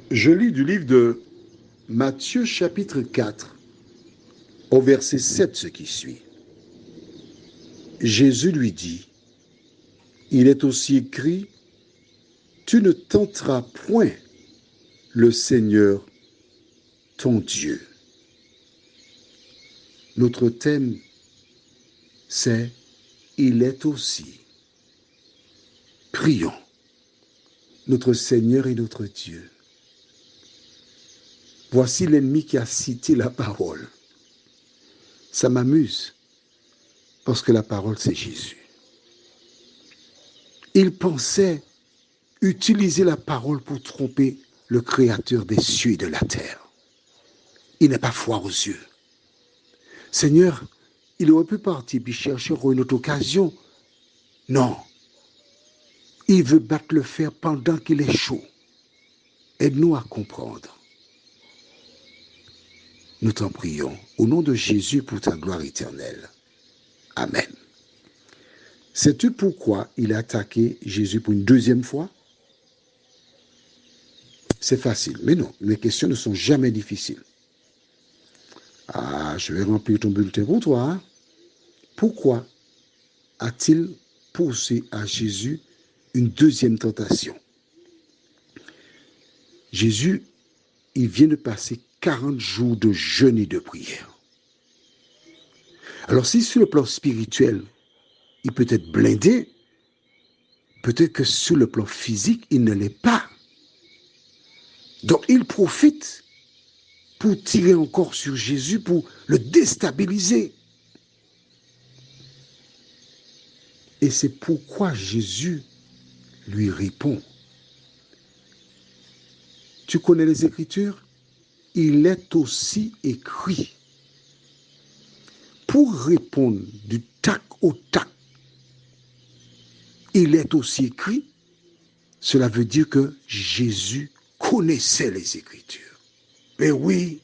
Je lis du livre de Matthieu chapitre 4, au verset 7 ce qui suit. Jésus lui dit, il est aussi écrit, tu ne tenteras point le Seigneur ton Dieu. Notre thème, c'est il est aussi. Prions notre Seigneur et notre Dieu. Voici l'ennemi qui a cité la parole. Ça m'amuse parce que la parole, c'est Jésus. Il pensait utiliser la parole pour tromper le Créateur des cieux et de la terre. Il n'a pas foi aux yeux. Seigneur, il aurait pu partir puis chercher une autre occasion. Non. Il veut battre le fer pendant qu'il est chaud. Aide-nous à comprendre. Nous t'en prions au nom de Jésus pour ta gloire éternelle. Amen. Sais-tu pourquoi il a attaqué Jésus pour une deuxième fois? C'est facile, mais non, les questions ne sont jamais difficiles. Ah, je vais remplir ton bulletin pour toi. Hein? Pourquoi a-t-il posé à Jésus une deuxième tentation? Jésus, il vient de passer 40 jours de jeûne et de prière. Alors si sur le plan spirituel, il peut être blindé, peut-être que sur le plan physique, il ne l'est pas. Donc il profite pour tirer encore sur Jésus, pour le déstabiliser. Et c'est pourquoi Jésus lui répond. Tu connais les Écritures? Il est aussi écrit. Pour répondre du tac au tac, il est aussi écrit. Cela veut dire que Jésus connaissait les Écritures. Mais oui,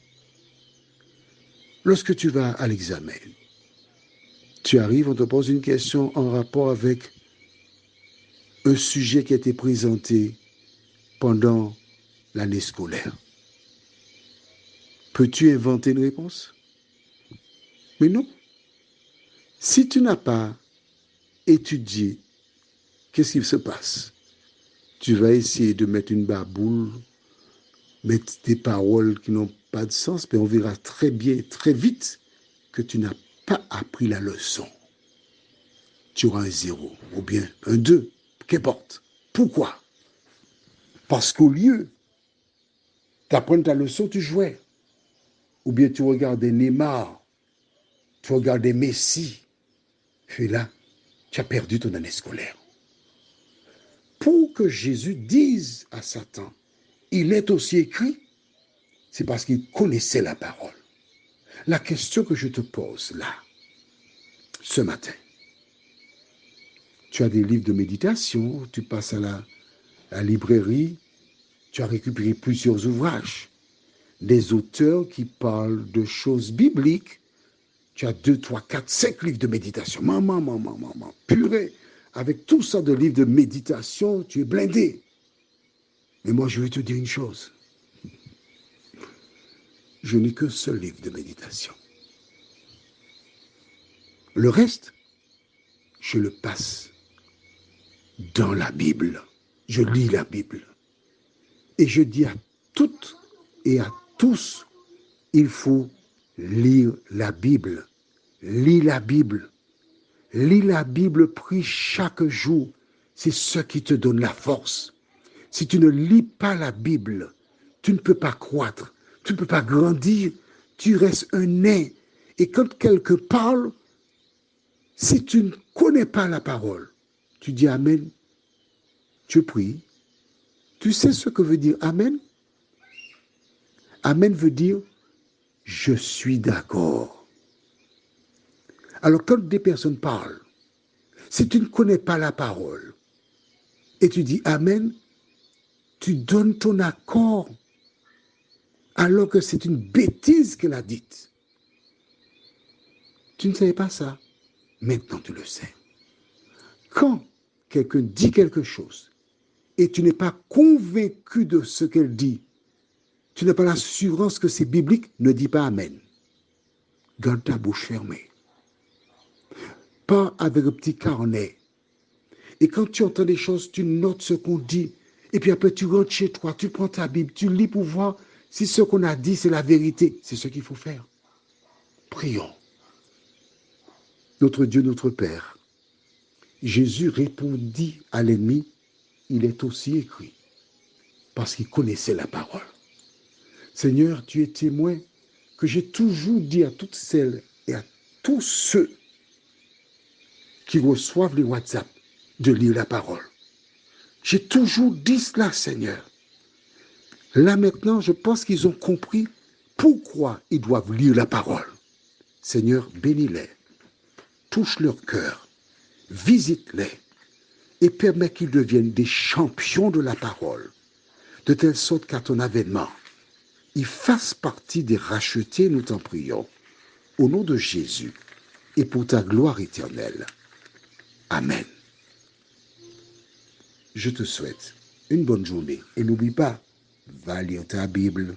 lorsque tu vas à l'examen, tu arrives, on te pose une question en rapport avec un sujet qui a été présenté pendant l'année scolaire. Peux-tu inventer une réponse? Mais non. Si tu n'as pas étudié, qu'est-ce qui se passe? Tu vas essayer de mettre une baboule, mettre des paroles qui n'ont pas de sens, mais on verra très bien, très vite, que tu n'as pas appris la leçon. Tu auras un 0 ou bien un 2, qu'importe. Pourquoi? Parce qu'au lieu d'apprendre ta leçon, tu jouais. Ou bien tu regardais Neymar, tu regardais Messi. Et là, tu as perdu ton année scolaire. Pour que Jésus dise à Satan, il est aussi écrit, c'est parce qu'il connaissait la parole. La question que je te pose là, ce matin, tu as des livres de méditation, tu passes à la librairie, tu as récupéré plusieurs ouvrages, des auteurs qui parlent de choses bibliques. Tu as 2, 3, 4, 5 livres de méditation. Maman, purée. Avec tout ça de livres de méditation, tu es blindé. Mais moi, je vais te dire une chose. Je n'ai qu'un seul livre de méditation. Le reste, je le passe dans la Bible. Je lis la Bible. Et je dis à toutes et à tous, il faut lire la Bible. Lis la Bible. Lis la Bible, prie chaque jour. C'est ce qui te donne la force. Si tu ne lis pas la Bible, tu ne peux pas croître, tu ne peux pas grandir, tu restes un nain. Et quand quelqu'un parle, si tu ne connais pas la parole, tu dis Amen, tu pries. Tu sais ce que veut dire Amen? Amen veut dire je suis d'accord. Alors quand des personnes parlent, si tu ne connais pas la parole et tu dis Amen, tu donnes ton accord alors que c'est une bêtise qu'elle a dite. Tu ne savais pas ça. Maintenant, tu le sais. Quand quelqu'un dit quelque chose et tu n'es pas convaincu de ce qu'elle dit, tu n'as pas l'assurance que c'est biblique, ne dis pas Amen. Garde ta bouche fermée. Pas avec un petit carnet. Et quand tu entends des choses, tu notes ce qu'on dit. Et puis après, tu rentres chez toi, tu prends ta Bible, tu lis pour voir si ce qu'on a dit, c'est la vérité. C'est ce qu'il faut faire. Prions. Notre Dieu, notre Père, Jésus répondit à l'ennemi, il est aussi écrit, parce qu'il connaissait la parole. Seigneur, tu es témoin que j'ai toujours dit à toutes celles et à tous ceux qui reçoivent les WhatsApp de lire la parole. J'ai toujours dit cela, Seigneur. Là maintenant, je pense qu'ils ont compris pourquoi ils doivent lire la parole. Seigneur, bénis-les, touche leur cœur, visite-les et permets qu'ils deviennent des champions de la parole, de telle sorte qu'à ton avènement, ils fassent partie des rachetés, nous t'en prions, au nom de Jésus et pour ta gloire éternelle. Amen. Je te souhaite une bonne journée et n'oublie pas, va lire ta Bible.